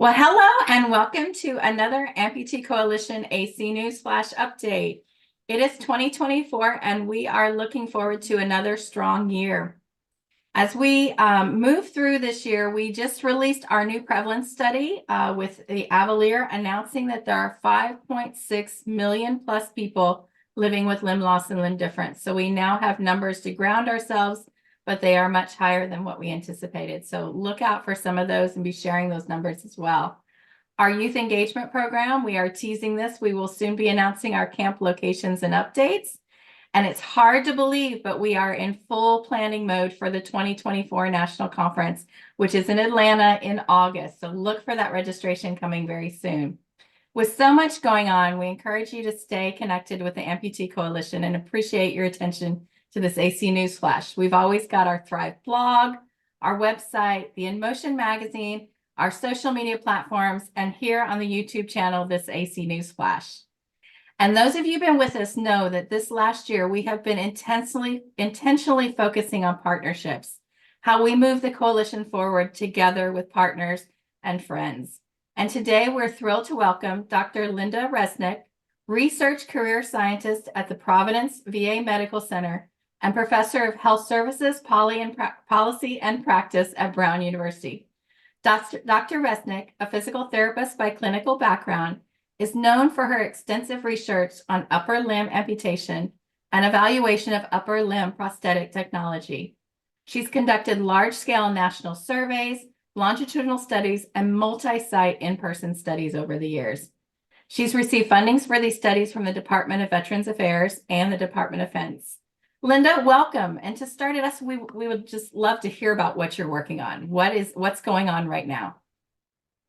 Well, hello and welcome to another Amputee Coalition AC News Flash update. It is 2024 and we are looking forward to another strong year. As we move through this year, we just released our new prevalence study with the Avalier announcing that there are 5.6 million plus people living with limb loss and limb difference. So we now have numbers to ground ourselves, but they are much higher than what we anticipated. So look out for some of those and be sharing those numbers as well. Our youth engagement program, we are teasing this. We will soon be announcing our camp locations and updates. And it's hard to believe, but we are in full planning mode for the 2024 National Conference, which is in Atlanta in August. So look for that registration coming very soon. With so much going on, we encourage you to stay connected with the Amputee Coalition and appreciate your attention to this AC News Flash. We've always got our Thrive blog, our website, the In Motion magazine, our social media platforms, and here on the YouTube channel, this AC News Flash. And those of you who've been with us know that this last year, we have been intentionally focusing on partnerships, how we move the coalition forward together with partners and friends. And today we're thrilled to welcome Dr. Linda Resnik, research career scientist at the Providence VA Medical Center and professor of health services, policy and practice at Brown University. Dr. Resnik, a physical therapist by clinical background, is known for her extensive research on upper limb amputation and evaluation of upper limb prosthetic technology. She's conducted large-scale national surveys, longitudinal studies, and multi-site in-person studies over the years. She's received fundings for these studies from the Department of Veterans Affairs and the Department of Defense. Linda, welcome. And to start us, we would just love to hear about what you're working on. What's going on right now?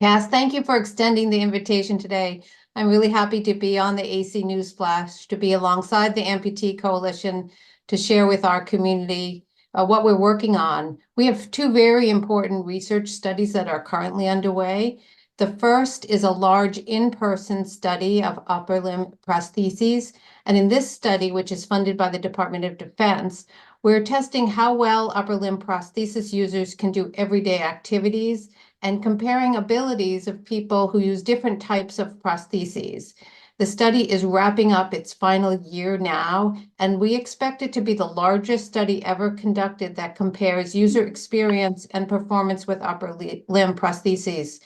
Cass, thank you for extending the invitation today. I'm really happy to be on the AC News Flash, to be alongside the Amputee Coalition, to share with our community what we're working on. We have two very important research studies that are currently underway. The first is a large in-person study of upper limb prostheses. And in this study, which is funded by the Department of Defense, we're testing how well upper limb prosthesis users can do everyday activities and comparing abilities of people who use different types of prostheses. The study is wrapping up its final year now, and we expect it to be the largest study ever conducted that compares user experience and performance with upper limb prostheses.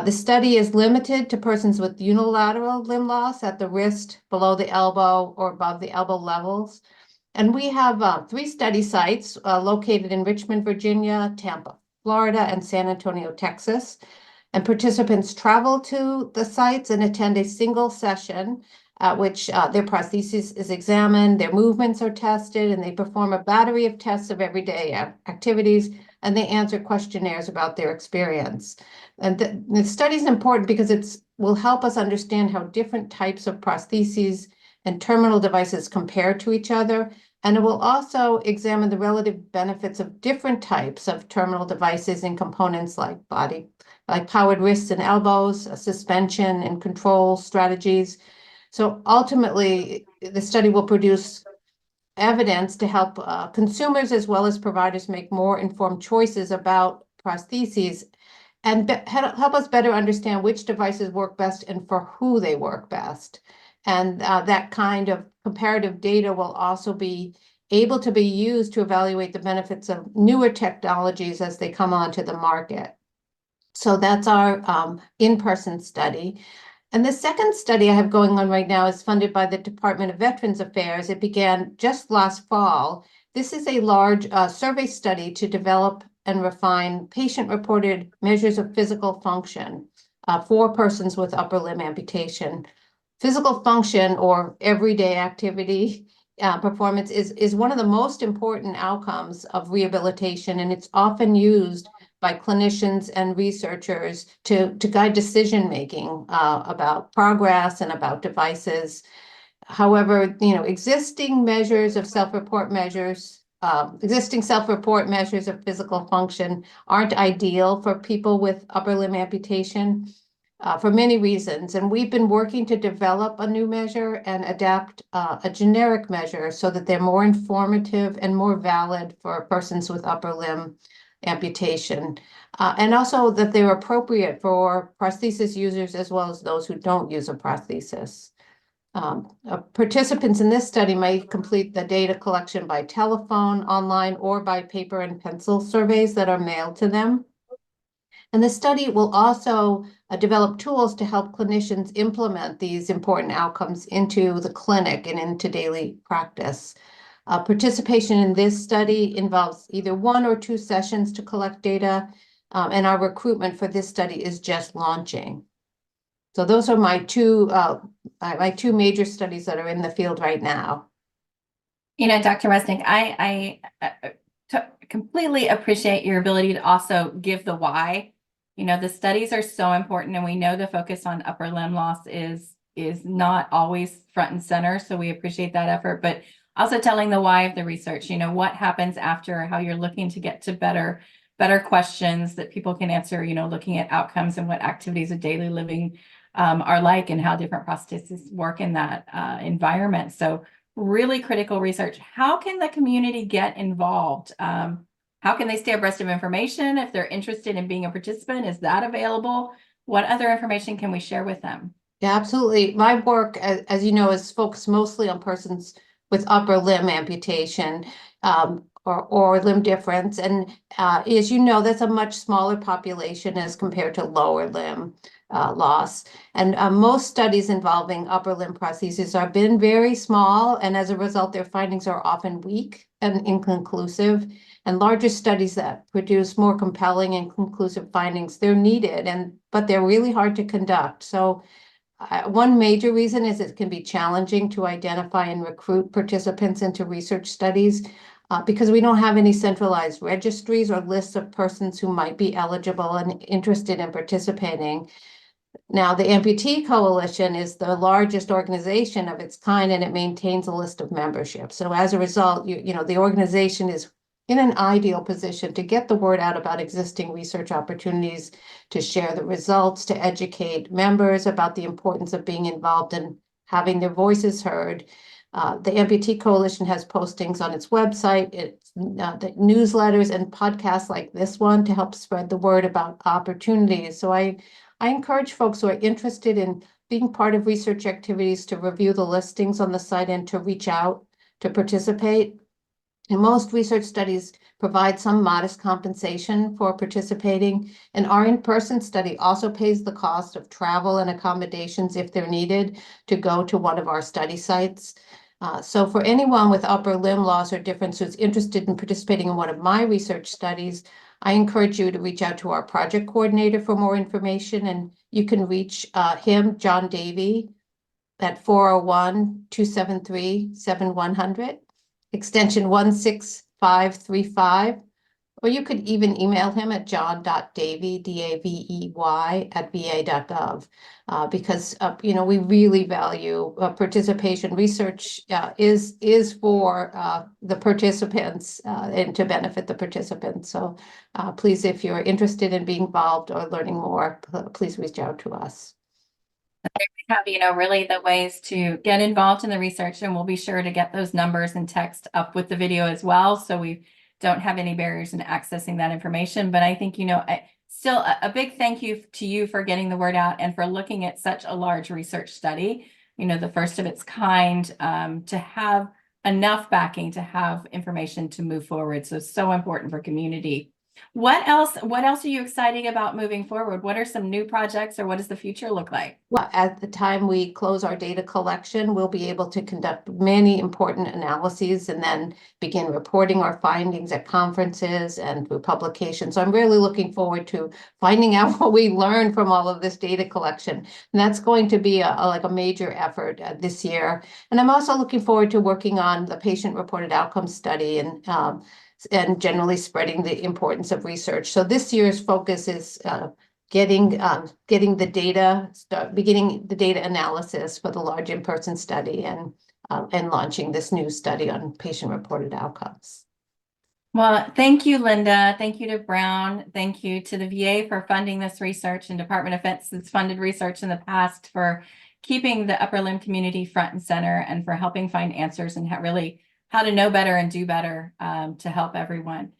The study is limited to persons with unilateral limb loss at the wrist, below the elbow, or above the elbow levels. And we have 3 study sites located in Richmond, Virginia, Tampa, Florida, and San Antonio, Texas. And participants travel to the sites and attend a single session at which their prosthesis is examined, their movements are tested, and they perform a battery of tests of everyday activities, and they answer questionnaires about their experience. And the study is important because it will help us understand how different types of prostheses and terminal devices compare to each other. And it will also examine the relative benefits of different types of terminal devices and components like powered wrists and elbows, suspension and control strategies. So ultimately, the study will produce evidence to help consumers as well as providers make more informed choices about prostheses and help us better understand which devices work best and for who they work best. And that kind of comparative data will also be able to be used to evaluate the benefits of newer technologies as they come onto the market. So that's our in-person study. And the second study I have going on right now is funded by the Department of Veterans Affairs. It began just last fall. This is a large survey study to develop and refine patient-reported measures of physical function for persons with upper limb amputation. Physical function or everyday activity performance is one of the most important outcomes of rehabilitation, and it's often used by clinicians and researchers to guide decision-making about progress and about devices. However, existing self-report measures of physical function aren't ideal for people with upper limb amputation for many reasons. And we've been working to develop a new measure and adapt a generic measure so that they're more informative and more valid for persons with upper limb amputation, and also that they're appropriate for prosthesis users as well as those who don't use a prosthesis. Participants in this study may complete the data collection by telephone, online, or by paper and pencil surveys that are mailed to them. And the study will also develop tools to help clinicians implement these important outcomes into the clinic and into daily practice. Participation in this study involves either 1 or 2 sessions to collect data, and our recruitment for this study is just launching. So those are my two major studies that are in the field right now. You know, Dr. Resnik, I completely appreciate your ability to also give the why. You know, the studies are so important, and we know the focus on upper limb loss is not always front and center. So we appreciate that effort, but also telling the why of the research, you know, what happens after, how you're looking to get to better questions that people can answer, you know, looking at outcomes and what activities of daily living are like, and how different prostheses work in that environment. So really critical research. How can the community get involved? How can they stay abreast of information if they're interested in being a participant? Is that available? What other information can we share with them? Yeah, absolutely. My work, as you know, is focused mostly on persons with upper limb amputation or limb difference. And as you know, that's a much smaller population as compared to lower limb loss. And most studies involving upper limb prostheses have been very small, and as a result, their findings are often weak and inconclusive. And larger studies that produce more compelling and conclusive findings, they're needed, but they're really hard to conduct. So one major reason is it can be challenging to identify and recruit participants into research studies because we don't have any centralized registries or lists of persons who might be eligible and interested in participating. Now, the Amputee Coalition is the largest organization of its kind, and it maintains a list of membership. So as a result, you know, the organization is in an ideal position to get the word out about existing research opportunities, to share the results, to educate members about the importance of being involved and having their voices heard. The Amputee Coalition has postings on its website, the newsletters and podcasts like this one to help spread the word about opportunities. So I encourage folks who are interested in being part of research activities to review the listings on the site and to reach out to participate. And most research studies provide some modest compensation for participating. And our in-person study also pays the cost of travel and accommodations if they're needed to go to one of our study sites. So for anyone with upper limb loss or difference who's interested in participating in one of my research studies, I encourage you to reach out to our project coordinator for more information. And you can reach him, John Davey, at 401-273-7100. Extension 16535, or you could even email him at john.davey, D-A-V-E-Y, @va.gov, because you know, we really value participation. Research is for the participants and to benefit the participants. So please, if you're interested in being involved or learning more, please reach out to us. Have, you know, really the ways to get involved in the research, and we'll be sure to get those numbers and text up with the video as well, so we don't have any barriers in accessing that information. But I think, you know, still a big thank you to you for getting the word out and for looking at such a large research study, you know, the first of its kind, to have enough backing to have information to move forward. So important for community. What else are you excited about moving forward? What are some new projects, or what does the future look like? Well, at the time we close our data collection, we'll be able to conduct many important analyses and then begin reporting our findings at conferences and through publications. So I'm really looking forward to finding out what we learned from all of this data collection. And that's going to be like a major effort this year. And I'm also looking forward to working on the patient-reported outcomes study and generally spreading the importance of research. So this year's focus is getting the data, beginning the data analysis for the large in-person study, and launching this new study on patient-reported outcomes. Well, thank you, Linda. Thank you to Brown. Thank you to the VA for funding this research, and Department of Defense that's funded research in the past for keeping the upper limb community front and center, and for helping find answers and really how to know better and do better to help everyone.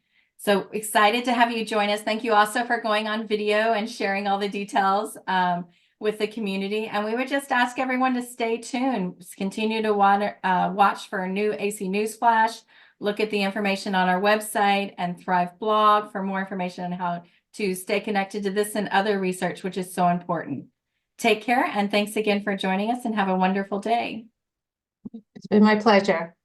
So excited to have you join us. Thank you also for going on video and sharing all the details with the community. And we would just ask everyone to stay tuned, continue to watch for a new AC News Flash, look at the information on our website and Thrive blog for more information on how to stay connected to this and other research, which is so important. Take care, and thanks again for joining us, and have a wonderful day. It's been my pleasure.